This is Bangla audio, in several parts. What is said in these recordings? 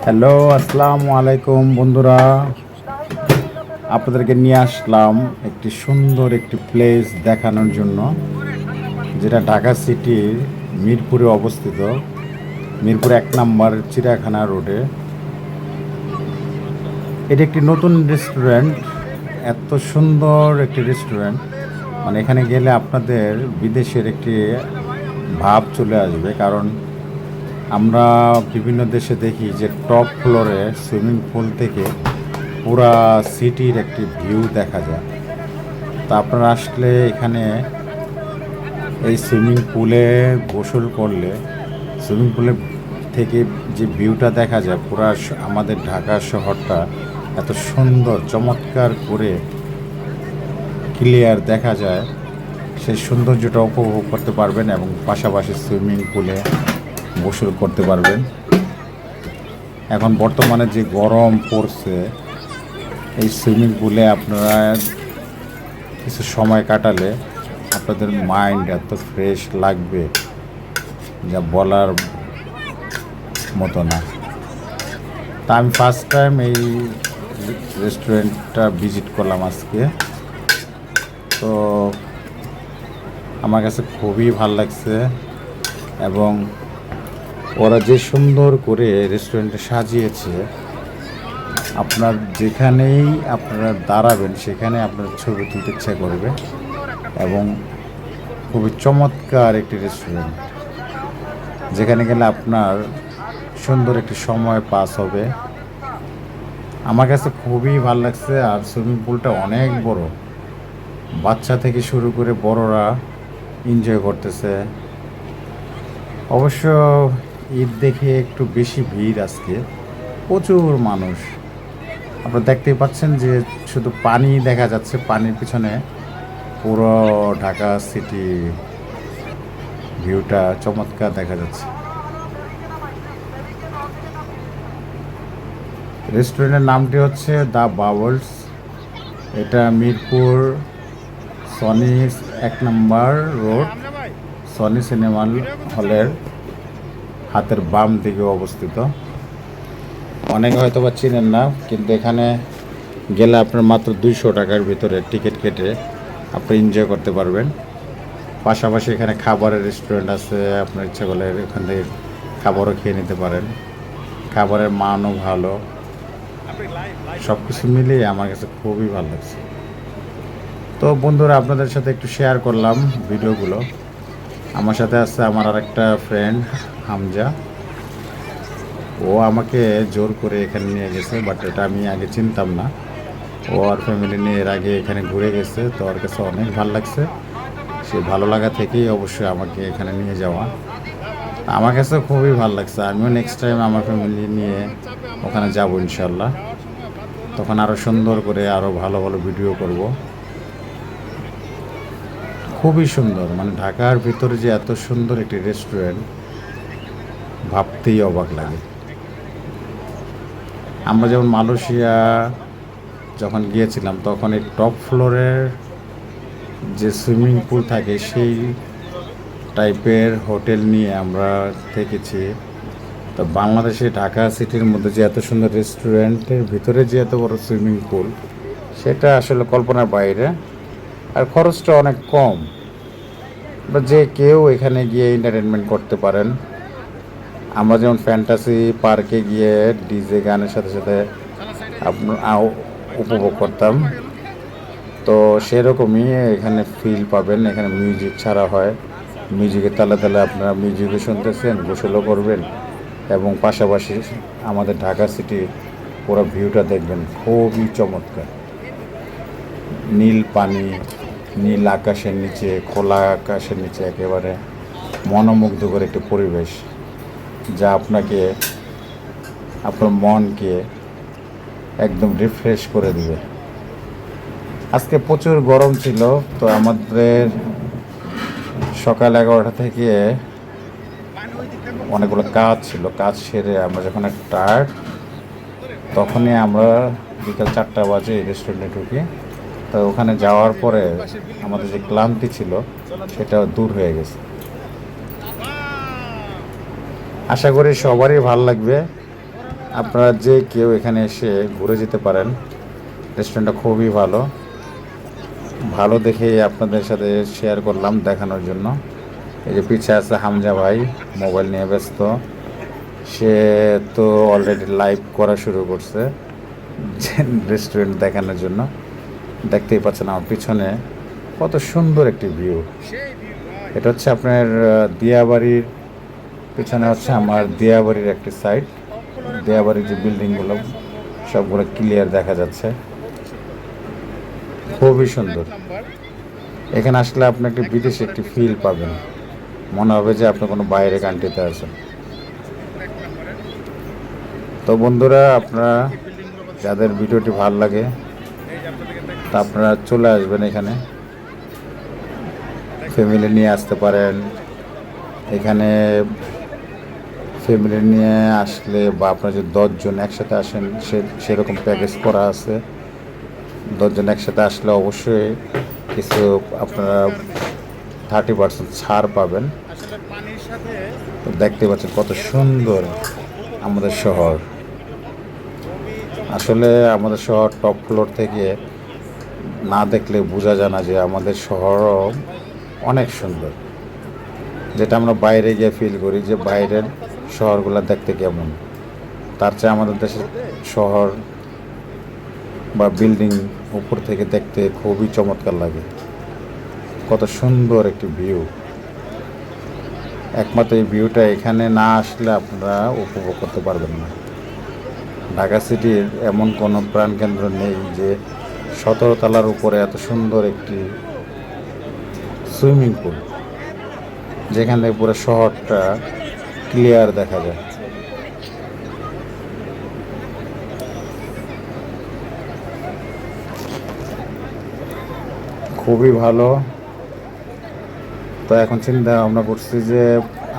হ্যালো, আসসালামু আলাইকুম বন্ধুরা। আপনাদেরকে নিয়ে আসলাম একটি সুন্দর একটি প্লেস দেখানোর জন্য, যেটা ঢাকা সিটির মিরপুরে অবস্থিত। মিরপুর 1 নম্বর চিড়িয়াখানা রোডে। এটি একটি নতুন রেস্টুরেন্ট। এত সুন্দর একটি রেস্টুরেন্ট, মানে এখানে গেলে আপনাদের বিদেশের একটি ভাব চলে আসবে। কারণ আমরা বিভিন্ন দেশে দেখি যে টপ ফ্লোরে সুইমিং পুল থেকে পুরা সিটির একটি ভিউ দেখা যায়। তা আপনারা আসলে এখানে এই সুইমিং পুলে গোসল করলে সুইমিং পুলের থেকে যে ভিউটা দেখা যায়, পুরা আমাদের ঢাকা শহরটা এত সুন্দর চমৎকার করে ক্লিয়ার দেখা যায়। সেই সৌন্দর্যটা উপভোগ করতে পারবেন এবং পাশাপাশি সুইমিং পুলে গোসল করতে পারবেন। এখন বর্তমানে যে গরম পড়ছে, এই সুইমিং পুলে আপনারা কিছু সময় কাটালে আপনাদের মাইন্ড এত ফ্রেশ লাগবে যা বলার মতো না। তা আমি ফার্স্ট টাইম এই রেস্টুরেন্টটা ভিজিট করলাম আজকে। তো আমার কাছে খুবই ভালো লাগছে, এবং ওরা যে সুন্দর করে রেস্টুরেন্টে সাজিয়েছে, আপনার যেখানেই আপনারা দাঁড়াবেন সেখানে আপনার ছবি তুলতে ইচ্ছা করবে। এবং খুবই চমৎকার একটি রেস্টুরেন্ট, যেখানে গেলে আপনার সুন্দর একটি সময় পাস হবে। আমার কাছে খুবই ভালো লাগছে। আর সুইমিং পুলটা অনেক বড়, বাচ্চা থেকে শুরু করে বড়রা এনজয় করতেছে। অবশ্য ঈদ দেখে একটু বেশি ভিড় আজকে, প্রচুর মানুষ। আপনারা দেখতেই পাচ্ছেন যে শুধু পানি দেখা যাচ্ছে, পানির পিছনে পুরো ঢাকা সিটি ভিউটা চমৎকার দেখা যাচ্ছে। রেস্টুরেন্টের নামটি হচ্ছে দ্য বাবলস। এটা মিরপুর সনি 1 নম্বর রোড, সনি সিনেমা হলের হাতের বাম দিকে অবস্থিত। অনেকে হয়তো বা চিনেন না, কিন্তু এখানে গেলে আপনার মাত্র 200 টাকার ভিতরে টিকিট কেটে আপনি এনজয় করতে পারবেন। পাশাপাশি এখানে খাবারের রেস্টুরেন্ট আছে, আপনার ইচ্ছা করলে এখান থেকে খাবারও খেয়ে নিতে পারেন। খাবারের মানও ভালো। সব কিছু মিলিয়ে আমার কাছে খুবই ভালো লাগছে। তো বন্ধুরা, আপনাদের সাথে একটু শেয়ার করলাম ভিডিওগুলো। আমার সাথে আছে আমার আরেকটা ফ্রেন্ড হামজা। ও আমাকে জোর করে এখানে নিয়ে গেছে, বাট এটা আমি আগে চিনতাম না। ও আর ফ্যামিলি নিয়ে এর আগে এখানে ঘুরে গেছে, তো ওর কাছে অনেক ভালো লাগছে। সে ভালো লাগা থেকেই অবশ্যই আমাকে এখানে নিয়ে যাওয়া। আমার কাছে খুবই ভালো লাগছে। আমিও নেক্সট টাইম আমার ফ্যামিলি নিয়ে ওখানে যাব ইনশাল্লাহ। তখন আরও সুন্দর করে আরও ভালো ভালো ভিডিও করব। খুবই সুন্দর, মানে ঢাকার ভিতরে যে এত সুন্দর একটি রেস্টুরেন্ট, ভাবতেই অবাক লাগে। আমরা যেমন মালয়েশিয়া যখন গিয়েছিলাম, তখন এই টপ ফ্লোরের যে সুইমিং পুল থাকে সেই টাইপের হোটেল নিয়ে আমরা থেকেছি। তো বাংলাদেশে ঢাকা সিটির মধ্যে যে এত সুন্দর রেস্টুরেন্টের ভিতরে যে এত বড় সুইমিং পুল, সেটা আসলে কল্পনার বাইরে। আর খরচটা অনেক কম, বা যে কেউ এখানে গিয়ে এন্টারটেনমেন্ট করতে পারেন। আমরা যেমন ফ্যান্টাসি পার্কে গিয়ে ডিজে গানের সাথে সাথে আপনার উপভোগ করতাম, তো সেরকমই এখানে ফিল পাবেন। এখানে মিউজিক ছাড়া হয়, মিউজিকের তালে তালে আপনারা মিউজিকও শুনতেছেন, গোসলও করবেন, এবং পাশাপাশি আমাদের ঢাকা সিটির পুরো ভিউটা দেখবেন। খুবই চমৎকার, নীল পানি, নীল আকাশের নিচে, খোলা আকাশের নিচে একেবারে মনোমুগ্ধকর একটি পরিবেশ, যা আপনাকে আপনার মনকে একদম রিফ্রেশ করে দিবে। আজকে প্রচুর গরম ছিল, তো আমাদের সকাল 11টা থেকে অনেকগুলো কাজ ছিল। কাজ সেরে আমরা যখন একটা টায়ার্ড, তখনই আমরা বিকাল 4টা বাজে এই রেস্টুরেন্টে ঢুকি। তো ওখানে যাওয়ার পরে আমাদের যে ক্লান্তি ছিল সেটাও দূর হয়ে গেছে। আশা করি সবারই ভালো লাগবে। আপনারা যে কেউ এখানে এসে ঘুরে যেতে পারেন। রেস্টুরেন্টটা খুবই ভালো, ভালো দেখে আপনাদের সাথে শেয়ার করলাম দেখানোর জন্য। এই যে পিছিয়ে আছে হামজা ভাই, মোবাইল নিয়ে ব্যস্ত। সে তো অলরেডি লাইভ করা শুরু করছে রেস্টুরেন্ট দেখানোর জন্য। দেখতেই পাচ্ছেন আমার পিছনে কত সুন্দর একটি ভিউ। এটা হচ্ছে আপনার দিয়াবাড়ির পিছনে হচ্ছে আমার দিয়াবাড়ির একটি সাইড। দিয়াবাড়ির যে বিল্ডিংগুলো সবগুলো ক্লিয়ার দেখা যাচ্ছে, খুবই সুন্দর। এখানে আসলে আপনি একটি বিদেশি একটি ফিল পাবেন, মনে হবে যে আপনি কোনো বাইরে কান্ট্রিতে আছেন। তো বন্ধুরা, আপনারা যাদের ভিডিওটি ভালো লাগে তা আপনারা চলে আসবেন এখানে, ফ্যামিলি নিয়ে আসতে পারেন। এখানে ফ্যামিলি নিয়ে আসলে বা আপনারা যদি 10 জন একসাথে আসেন সেরকম প্যাকেজ করা আছে। 10 জন একসাথে আসলে অবশ্যই কিছু আপনারা 30% ছাড় পাবেন। তো দেখতে পাচ্ছেন কত সুন্দর আমাদের শহর। আসলে আমাদের শহর টপ ফ্লোর থেকে না দেখলে বোঝা যায় না যে আমাদের শহরও অনেক সুন্দর, যেটা আমরা বাইরে গিয়ে ফিল করি যে বাইরের শহরগুলো দেখতে কেমন। তার চেয়ে আমাদের দেশের শহর বা বিল্ডিং উপর থেকে দেখতে খুবই চমৎকার লাগে। কত সুন্দর একটি ভিউ। একমাত্র এই ভিউটা এখানে না আসলে আপনারা উপভোগ করতে পারবেন না। ঢাকা সিটির এমন কোনো প্রাণকেন্দ্র নেই যে 17 তলার উপরে এত সুন্দর একটি সুইমিং পুল, যেখান থেকে পুরো শহরটা ক্লিয়ার দেখা যায়। খুবই ভালো। তো এখন চিন্তা ভাবনা করছি যে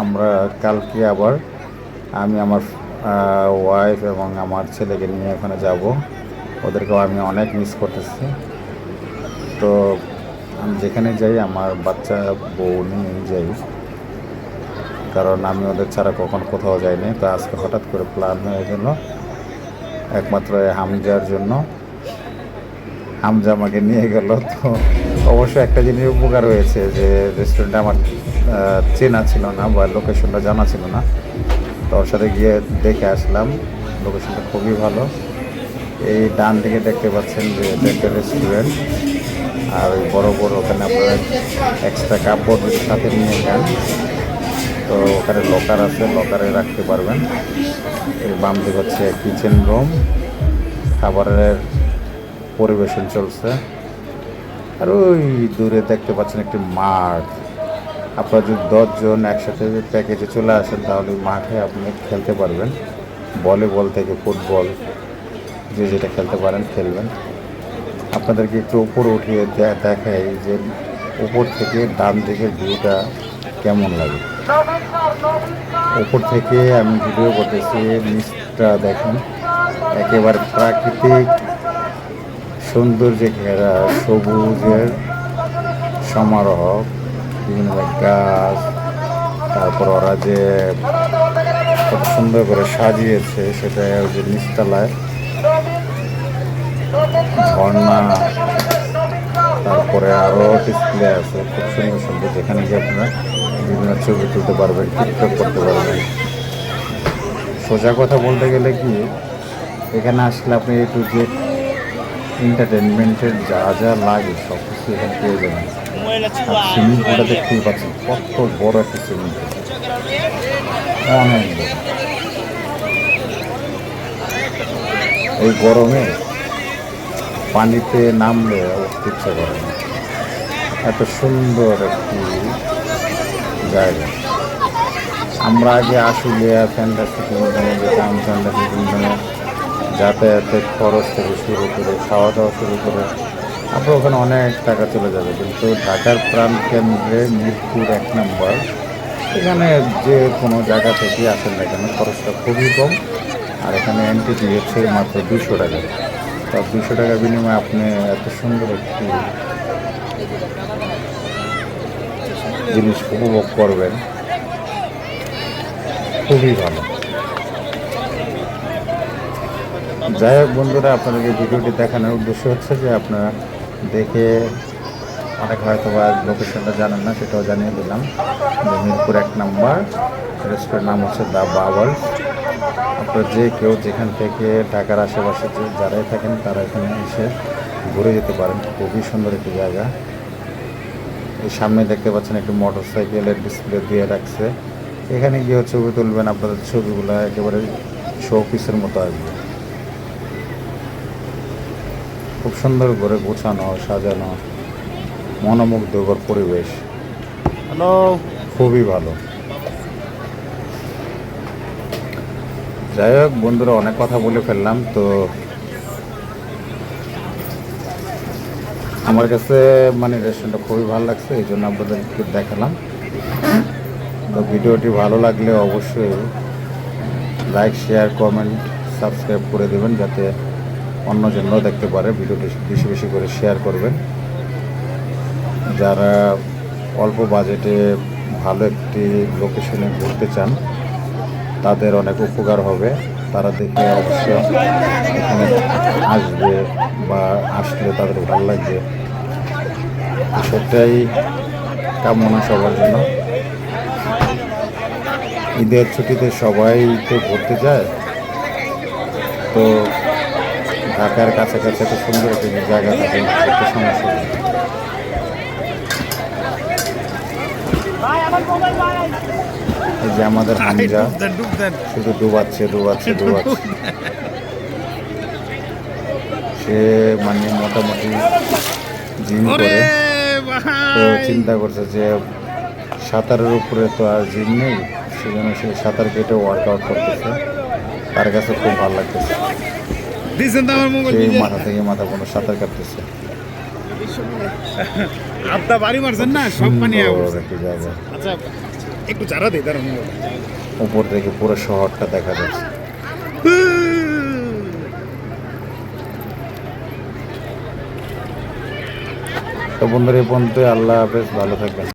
আমরা কালকে আবার আমি আমার ওয়াইফ এবং আমার ছেলেকে নিয়ে ওখানে যাব। ওদেরকেও আমি অনেক মিস করতেছি। তো আমি যেখানে যাই আমার বাচ্চা বউ নিয়েই যাই, কারণ আমি ওদের ছাড়া কখনো কোথাও যাইনি। তো আজকে হঠাৎ করে প্ল্যান হয়ে গেল একমাত্র হামজার জন্য। হামজা আমাকে নিয়ে গেল। তো অবশ্যই একটা জিনিস উপকার হয়েছে যে রেস্টুরেন্টটা আমার চেনা ছিল না বা লোকেশনটা জানা ছিল না। তো ওর সাথে গিয়ে দেখে আসলাম, লোকেশনটা খুবই ভালো। এই ডান দিকে দেখতে পাচ্ছেন যে এটা একটা রেস্টুরেন্ট, আর ওই বড় বড় ওখানে আপনারা এক্সট্রা কাপড় সাথে নিয়ে যান। তো ওখানে লকার আছে, লকারে রাখতে পারবেন। এই বাম দিকে হচ্ছে কিচেন রুম, খাবারের পরিবেশন চলছে। আর ওই দূরে দেখতে পাচ্ছেন একটি মাঠ। আপনারা যদি 10 জন একসাথে প্যাকেজে চলে আসেন তাহলে মাঠে আপনি খেলতে পারবেন। ভলিবল থেকে ফুটবল, যে যেটা খেলতে পারেন খেলবেন। আপনাদেরকে একটু উপরে উঠিয়ে দেখাই যে উপর থেকে ডান দিকের ভিউটা কেমন লাগে। উপর থেকে আমি ভিডিও করতেছি, নিচটা দেখেন একেবারে প্রাকৃতিক সৌন্দর্যে ঘেরা, সবুজের সমারোহ, বিভিন্ন গাছ, তারপর ওরা যে কত সুন্দর করে সাজিয়েছে সেটা ওই যে নিচতলায় ঝর্ণা, তারপরে আরও ডিসপ্লে আছে খুব সুন্দর সুন্দর, যেখানে গিয়ে আপনারা বিভিন্ন ছবি তুলতে পারবেন, টিকটক করতে পারবেন। সোজা কথা বলতে গেলে কি, এখানে আসলে আপনি একটু যে এন্টারটেনমেন্টের যা যা লাগে সব কিছু এখানে পেয়ে যাবেন। আর সুইমিং পুলটা দেখতেই পাচ্ছেন কত বড় একটা সুইমিং পুল, অনেক বড়। এই গরমে পানিতে নামলে উঠতে ইচ্ছা করে না, এত সুন্দর একটি জায়গা। আমরা আগে আশুলিয়া ফ্যান্টাসি কিংডমে যেতাম, ফ্যান্টাসি কিংডমে যাতায়াতের খরচ থেকে শুরু করে খাওয়া দাওয়া শুরু করে আপনার ওখানে অনেক টাকা চলে যাবে। কিন্তু ঢাকার প্রাণকেন্দ্রে মিরপুর 1 নম্বর, এখানে যে কোনো জায়গা থেকে আসেন না কেন খরচটা খুবই কম। আর এখানে এন্ট্রি ফি হচ্ছে মাত্র 200 টাকা। তো 200 টাকার বিনিময়ে আপনি এত সুন্দর একটি জিনিস উপভোগ করবেন, খুবই ভালো। যাই হোক বন্ধুরা, আপনাদেরকে ভিডিওটি দেখানোর উদ্দেশ্য হচ্ছে যে আপনারা দেখে অনেক হয়তো বা লোকেশনটা জানেন না, সেটাও জানিয়ে দিলাম যে মিরপুর 1 নম্বর রেস্টুরেন্ট নাম হচ্ছে দ্য বাবলস। আপনারা যে কেউ যেখান থেকে ঢাকার আশেপাশে যারাই থাকেন তারা এখানে এসে ঘুরে যেতে পারেন। খুবই সুন্দর একটি জায়গা। এই সামনে দেখতে পাচ্ছেন একটি মোটর সাইকেলের ডিসপ্লে দিয়ে রাখছে। এখানে গিয়ে ছবি তুলবেন, আপনাদের ছবিগুলো একেবারে শো পিসের মতো আসবে। খুব সুন্দর করে গোছানো সাজানো, মনোমুগ্ধকর পরিবেশ, হ্যালো। খুবই ভালো। যাই হোক বন্ধুরা, অনেক কথা বলে ফেললাম। তো আমার কাছে মানে রেস্টুরেন্টটা খুবই ভালো লাগছে, এই জন্য আপনাদেরকে দেখালাম। তো ভিডিওটি ভালো লাগলে অবশ্যই লাইক, শেয়ার, কমেন্ট, সাবস্ক্রাইব করে দেবেন যাতে অন্যজনরাও দেখতে পারে। ভিডিওটি বেশি বেশি করে শেয়ার করবেন। যারা অল্প বাজেটে ভালো একটি লোকেশনে ঘুরতে চান তাদের অনেক উপকার হবে। তারা দেখে অবশ্যই এখানে আসবে বা আসলে তাদের ভালো লাগবে, সেটাই কামনা সবার জন্য। ঈদের ছুটিতে সবাই তো ঘুরতে যায়, তো ঢাকার কাছাকাছি এত সুন্দর একটি জায়গা থাকে, একটা সমস্যা নেই। এই যে আমাদের হামজা শুধু ডুবাচ্ছে। সে মানে মোটামুটি জিম করে, তো চিন্তা করছে যে সাঁতারের উপরে তো আর জিম নেই, সেজন্য সে সাঁতার কেটে ওয়ার্কআউট করতেছে। তার কাছে খুব ভালো লাগতেছে, সেই মাথা থেকে মাথা কোনো সাঁতার কাটতেছে। আপনি বাড়ি মারছেন না, সব পানি একটি জায়গা, আচ্ছা একটু চারা দে দাঁড়ান। উপর থেকে পুরো শহরটা দেখা যাচ্ছে। তো বন্ধুরা, এই পর্যন্ত। আল্লাহ হাফেজ, ভালো থাকবেন।